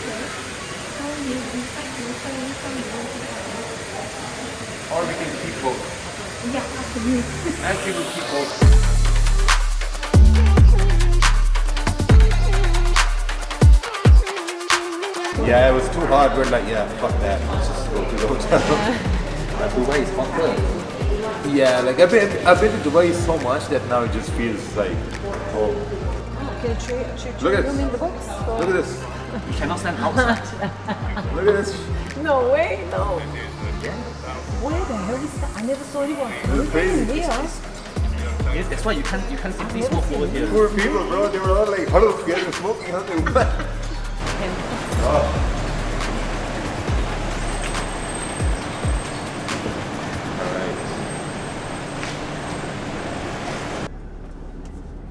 So you decide which one you want to buy. Or we can keep both. Yeah, up to you. Actually, we'll keep both. Yeah, it was too hard. We're like, yeah, fuck that. Let's just go to the hotel. Dubai is fucked up. Yeah, like I've been to Dubai so much that now it just feels like, oh, Can you Look at room this. in the box? Or? look at this. You cannot stand outside. Look at this. No way, no. Where the hell is that? I never saw anyone. Crazy. Here. Yes, that's why you can't simply smoke over here. Poor people, bro. They were all like huddled together smoking. Huh? Oh. Alright.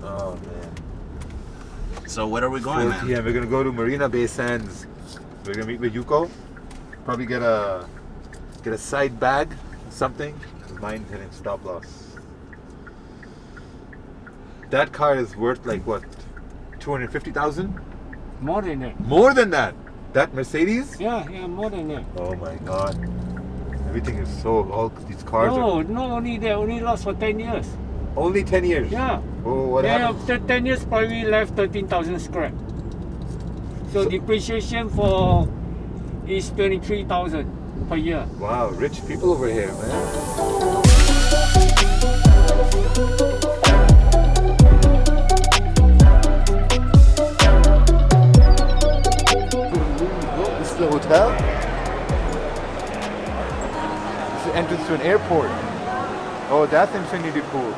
Oh man. So where are we going, 4 p.m. We're gonna go to Marina Bay Sands. We're gonna meet with Yuko. Probably get a side bag, something. Mine hitting stop loss. That car is worth like what? 250,000? More than that. More than that. That Mercedes? Yeah, more than that. Oh my god. Everything is so, all these cars are No, only that, only lost for 10 years. only 10 years. Yeah. Oh, what Then happened? after 10 years, probably left 13,000 scrap. So depreciation for is 23,000 per year. Wow, rich people over here, man. This is the hotel. This is the entrance to an airport. Oh, that's Infinity Pool.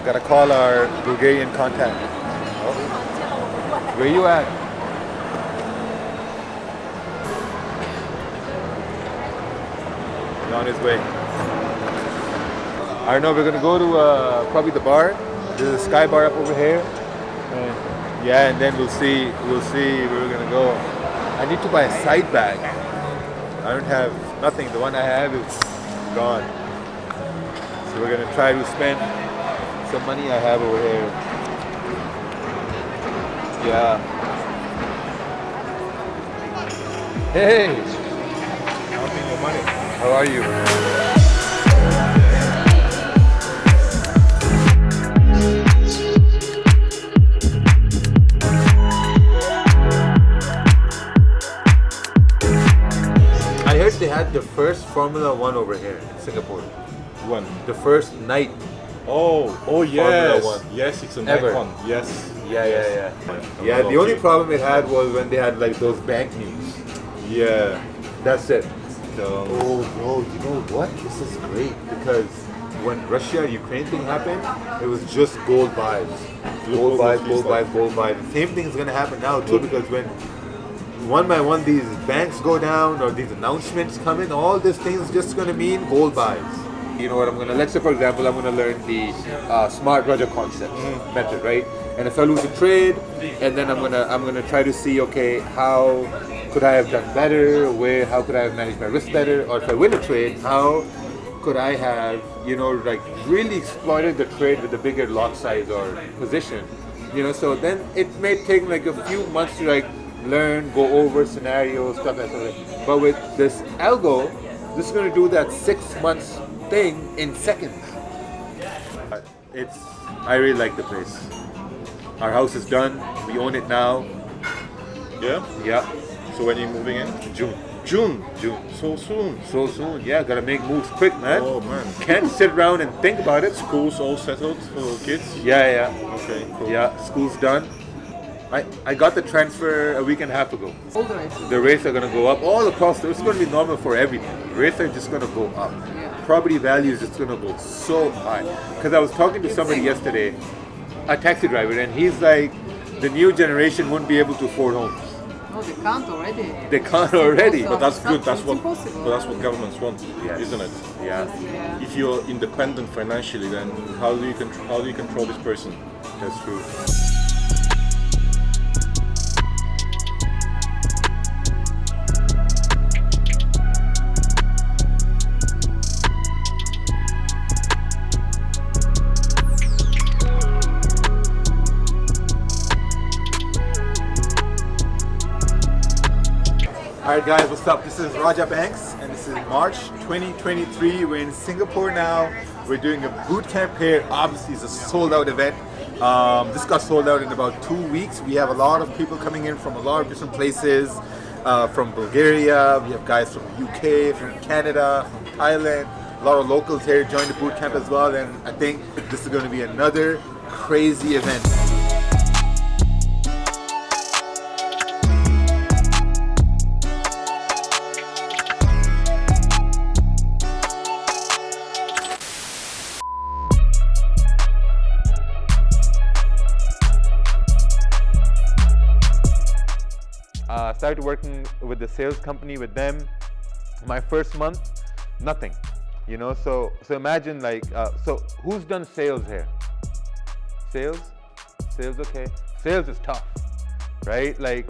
Gotta call our Bulgarian contact. Oh. Where you at? He's on his way. I don't know, we're gonna go to probably the bar. There's a Sky Bar up over here. Yeah, and then we'll see where we're gonna go. I need to buy a side bag. I don't have nothing. The one I have is gone. So we're gonna try to spend some money I have over here. Yeah. Hey! I'll give you money. How are you? I heard they had the first Formula One over here in Singapore. When? The first night. Oh yes. Formula One. Yes, it's a Ever. night one. Yes. Yeah. Yeah, the only problem it had was when they had like those bank news. Yeah. That's it. So, Oh, bro, you know what? This is great because when Russia-Ukraine thing happened, it was just gold buys. Gold buys. The same thing is going to happen now too because when one by one these banks go down or these announcements come in, all these things just going to mean gold buys. You know what I'm going to, let's say for example, I'm going to learn the smart Raja Concepts method, right? And if I lose a trade, and then I'm gonna try to see, okay, how could I have done better? How could I have managed my risk better? Or if I win a trade, how could I have, like really exploited the trade with a bigger lot size or position? So then it may take like a few months to like learn, go over scenarios, stuff like that. But with this algo, this is gonna do that 6 months thing in seconds. I really like the place. Our house is done. We own it now. yeah. Yeah. So when are you moving in? June. June. June. So soon. So soon. Yeah, gotta make moves quick, man. Oh man. Can't sit around and think about it. School's all settled for kids. Yeah. Okay. Cool. Yeah, school's done. I got the transfer a week and a half ago. All the races. The rates are gonna go up all across. It's gonna be normal for everything. Rates are just gonna go up. Property value is just gonna go so high. Because I was talking to somebody yesterday, a taxi driver, and he's like, the new generation won't be able to afford homes. No, they can't already. They can't already. Also- But that's good. That's It's what. impossible. But that's what governments want, Yes. isn't it? Yeah, Yeah. If you're independent financially, then how do you control this person? that's true. Alright guys, what's up? This is Raja Banks and this is March 2023. We're in Singapore now. We're doing a bootcamp here. Obviously it's a sold out event. This got sold out in about 2 weeks. We have a lot of people coming in from a lot of different places. From Bulgaria, we have guys from the UK, from Canada, from Thailand. A lot of locals here join the bootcamp as well, and I think this is going to be another crazy event. Started working with the sales company with them. My first month, nothing, you know. So imagine like, so who's done sales here? Sales, okay. Sales is tough, right? Like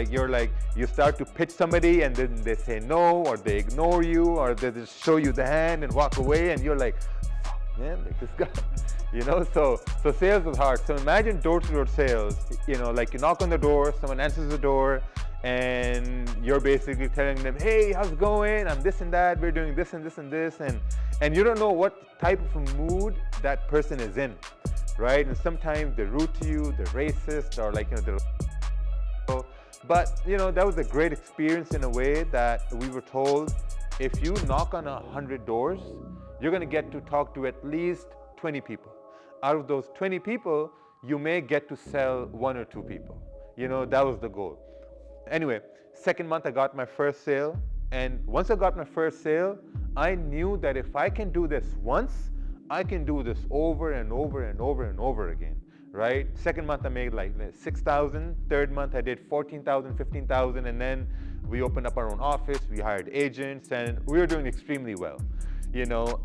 you start to pitch somebody and then they say no, or they ignore you, or they just show you the hand and walk away, and you're like, fuck, man, like this guy. You know, so sales is hard. So imagine door-to-door sales, you know, like you knock on the door, someone answers the door, and you're basically telling them, hey, how's it going? I'm this and that, we're doing this and this and this, and you don't know what type of a mood that person is in, right? And sometimes they're rude to you, they're racist, or like, you know, they're... But, you know, that was a great experience in a way that we were told, if you knock on 100 doors, you're gonna get to talk to at least 20 people. Out of those 20 people, you may get to sell 1 or 2 people. You know, that was the goal. Anyway, second month I got my first sale, and once I got my first sale, I knew that if I can do this once, I can do this over and over and over and over again, right? Second month I made like 6,000, third month I did 14,000, 15,000, and then we opened up our own office, we hired agents, and we were doing extremely well. You know,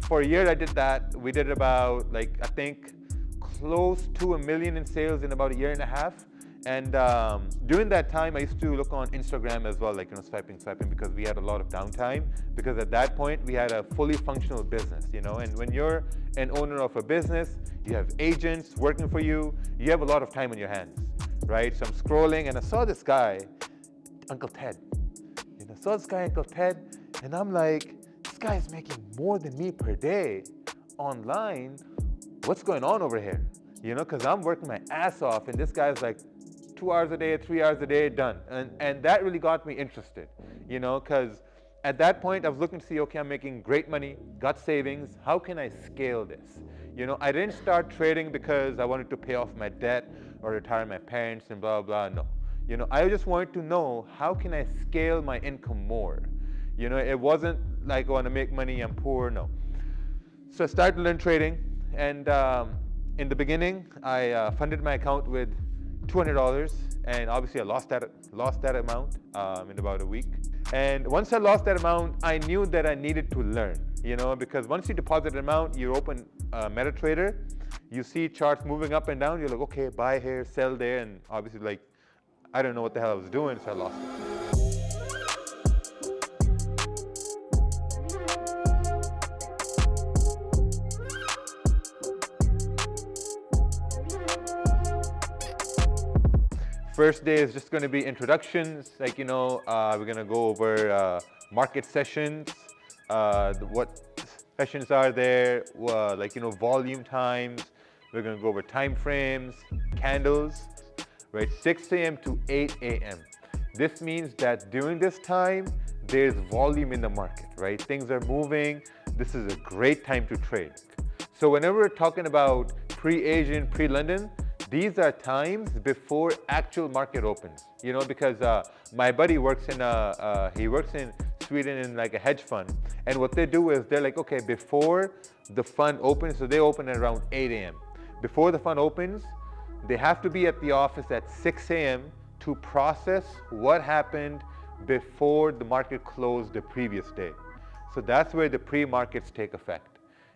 for a year I did that. We did about, like, I think close to $1 million in sales in about a year and a half. And during that time, I used to look on Instagram as well, like, you know, swiping, because we had a lot of downtime. Because at that point, we had a fully functional business, you know. And when you're an owner of a business, you have agents working for you, you have a lot of time on your hands, right? So I'm scrolling, and I saw this guy, Uncle Ted. And I saw this guy, Uncle Ted, and I'm like, this guy is making more than me per day online. What's going on over here? You know, because I'm working my ass off, and this guy's like 2 hours a day, 3 hours a day, done. And that really got me interested, you know, because at that point I was looking to see, okay, I'm making great money, got savings, how can I scale this? You know, I didn't start trading because I wanted to pay off my debt or retire my parents and blah, blah, no. You know, I just wanted to know, how can I scale my income more? You know, it wasn't like, I want to make money, I'm poor, no. So I started to learn trading, and in the beginning, I funded my account with $200, and obviously I lost that amount in about a week. And once I lost that amount, I knew that I needed to learn, you know, because once you deposit an amount, you open MetaTrader, you see charts moving up and down, you're like, okay, buy here, sell there, and obviously, like, I don't know what the hell I was doing, so I lost it. First day is just going to be introductions, like, you know, we're going to go over market sessions, what sessions are there, like, you know, volume times. We're going to go over time frames, candles, right? 6 a.m. to 8 a.m. This means that during this time, there's volume in the market, right? Things are moving. This is a great time to trade. So whenever we're talking about pre-Asian, pre-London, these are times before actual market opens, you know, because my buddy works in he works in Sweden in like a hedge fund, and what they do is they're like, okay, before the fund opens, so they open at around 8 a.m. Before the fund opens, they have to be at the office at 6 a.m. to process what happened before the market closed the previous day. So that's where the pre-markets take effect.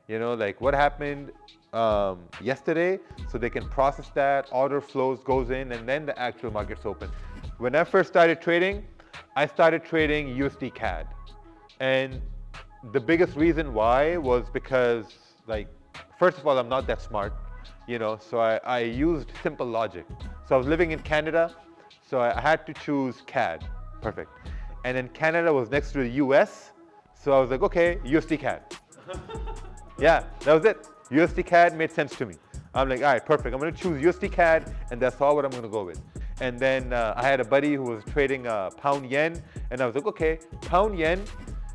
You know, like what happened yesterday, so they can process that, order flows goes in, and then the actual markets open. When I first started trading, I started trading USDCAD. And the biggest reason why was because, like, first of all, I'm not that smart, you know, so I used simple logic. So I was living in Canada, so I had to choose CAD. perfect. And then Canada was next to the US, so I was like, okay, USDCAD. Yeah, that was it. USDCAD made sense to me. I'm like, all right, perfect. I'm gonna choose USDCAD, and that's all what I'm gonna go with. And then I had a buddy who was trading pound yen, and I was like, okay, pound yen,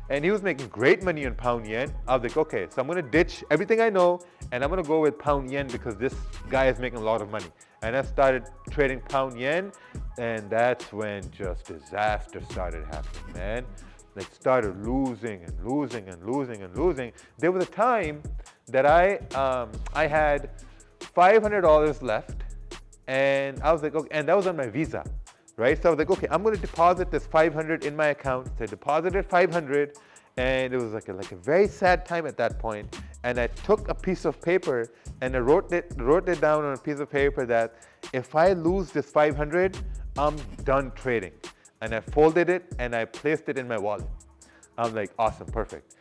and he was making great money on pound yen. I was like, okay, so I'm gonna ditch everything I know, and I'm gonna go with pound yen because this guy is making a lot of money. And I started trading pound yen, and that's when just disaster started happening, man. Like started losing and losing and losing and losing. There was a time that I had $500 left, and I was like, okay, and that was on my Visa, right? So I was like, okay, I'm going to deposit this 500 in my account. So I deposited 500, and it was like a very sad time at that point. And I took a piece of paper and I wrote it down on a piece of paper that if I lose this 500, I'm done trading. And I folded it and I placed it in my wallet. I'm like, awesome, perfect.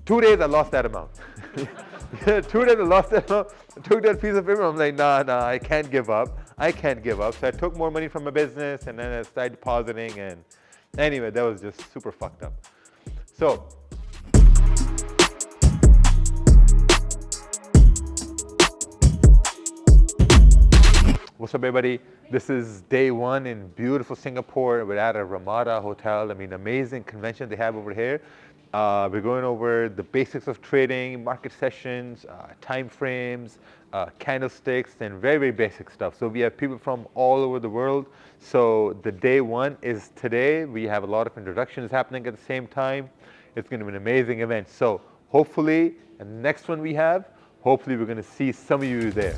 2 days I lost that amount. 2 days I lost that amount. I took that piece of paper. I'm like, nah, I can't give up. I can't give up. So I took more money from my business and then I started depositing. And anyway, that was just super fucked up. So. What's up, everybody? This is day one in beautiful Singapore. We're at a Ramada hotel. I mean, amazing convention they have over here. We're going over the basics of trading, market sessions, time frames, candlesticks, and very, very basic stuff. So we have people from all over the world. So the day one is today. We have a lot of introductions happening at the same time. It's going to be an amazing event. So hopefully, and the next one we have, hopefully we're going to see some of you there.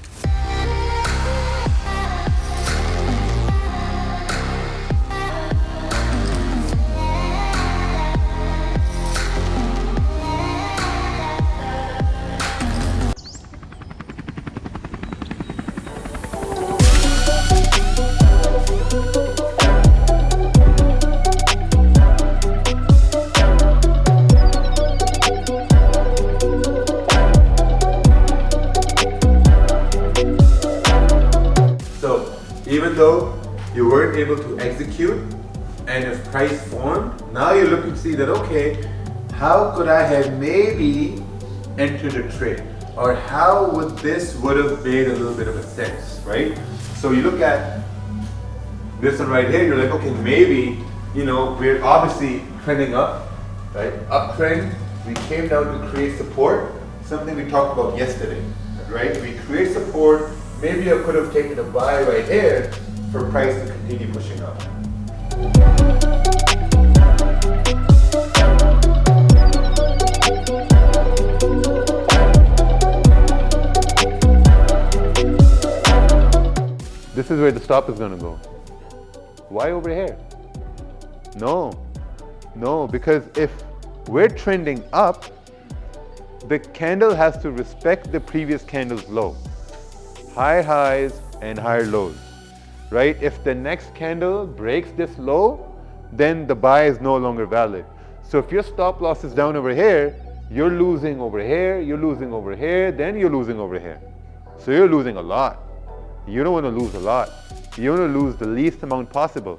Even though you weren't able to execute and if price formed, now you're looking to see that, okay, how could I have maybe entered a trade? Or how would have made a little bit of a sense, right? So you look at this one right here, you're like, okay, maybe, we're obviously trending up, right? Uptrend, we came down to create support, something we talked about yesterday, right? We create support. Maybe I could have taken a buy right here for price to continue pushing up. This is where the stop is going to go. Why over here? No, because if we're trending up, the candle has to respect the previous candle's low. Higher highs and higher lows, right? If the next candle breaks this low, then the buy is no longer valid. So if your stop loss is down over here, you're losing over here, you're losing over here, then you're losing over here. So you're losing a lot. You don't want to lose a lot. You want to lose the least amount possible.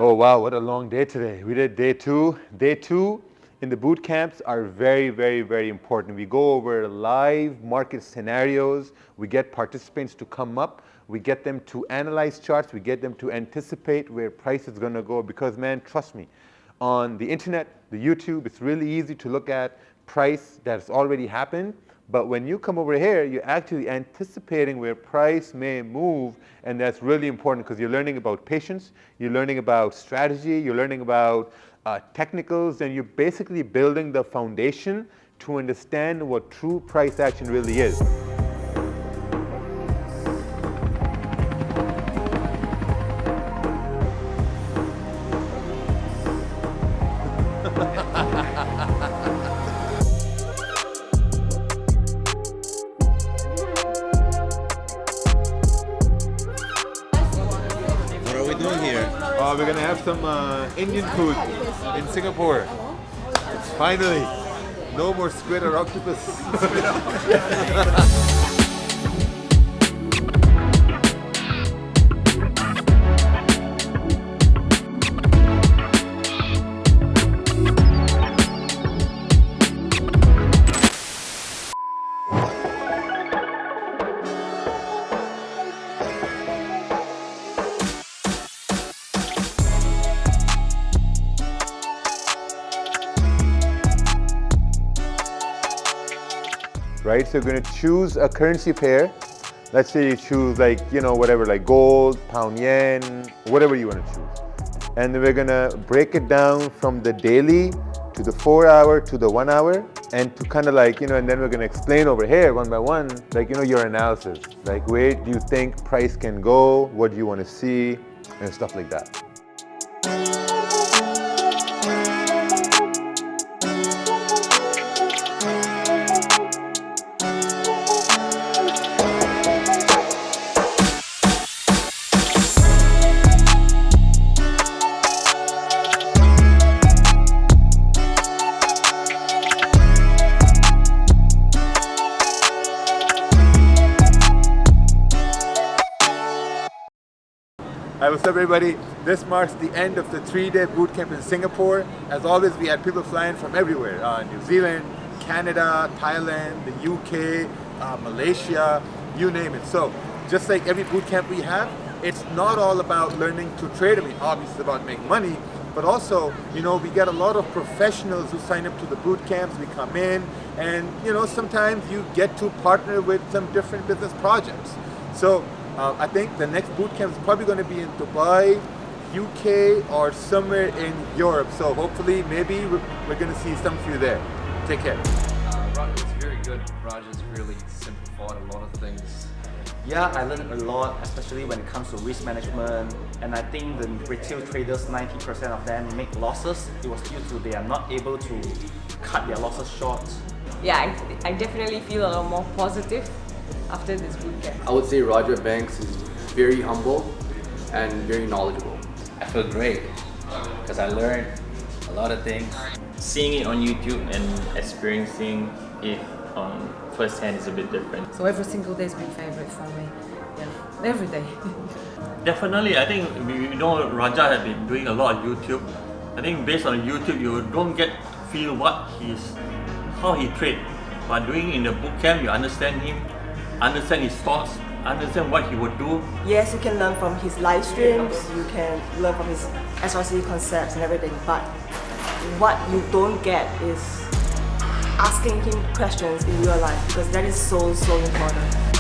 Oh wow, what a long day today. We did day two. Day two in the boot camps are very, very, very important. We go over live market scenarios. We get participants to come up. We get them to analyze charts. We get them to anticipate where price is going to go because, man, trust me, on the internet, the YouTube, it's really easy to look at price that's already happened. But when you come over here, you're actually anticipating where price may move, and that's really important because you're learning about patience, you're learning about strategy, you're learning about technicals, and you're basically building the foundation to understand what true price action really is. We're gonna have some Indian food in Singapore. Finally, no more squid or octopus. Right, so you're going to choose a currency pair. Let's say you choose like, whatever, like gold, pound yen, whatever you want to choose. And then we're going to break it down from the daily to the 4 hour to the 1 hour, and to kind of like, and then we're going to explain over here one by one, like, your analysis. Like, where do you think price can go? What do you want to see? And stuff like that. Hi, what's up everybody? This marks the end of the 3-day bootcamp in Singapore. As always, we had people flying from everywhere. New Zealand, Canada, Thailand, the UK, Malaysia, you name it. So, just like every bootcamp we have, it's not all about learning to trade. I mean, obviously it's about making money, but also, we get a lot of professionals who sign up to the bootcamps. We come in and, sometimes you get to partner with some different business projects. So, I think the next bootcamp is probably going to be in Dubai, UK, or somewhere in Europe. So hopefully, maybe we're going to see some of you there. Take care. Raja's very good. Raja's really simplified a lot of things. Yeah, I learned a lot, especially when it comes to risk management. And I think the retail traders, 90% of them make losses. It was due to they are not able to cut their losses short. Yeah, I definitely feel a lot more positive after this bootcamp. I would say Raja Banks is very humble and very knowledgeable. I feel great because I learned a lot of things. Seeing it on YouTube and experiencing it on firsthand is a bit different. So every single day has been favorite for me. Yeah, every day. Definitely, I think Raja has been doing a lot of YouTube. I think based on YouTube, you don't get to feel how he trade. But doing it in the bootcamp, you understand him, understand his thoughts, understand what he would do. Yes, you can learn from his live streams, you can learn from his SRC concepts and everything, but what you don't get is asking him questions in real life, because that is so important.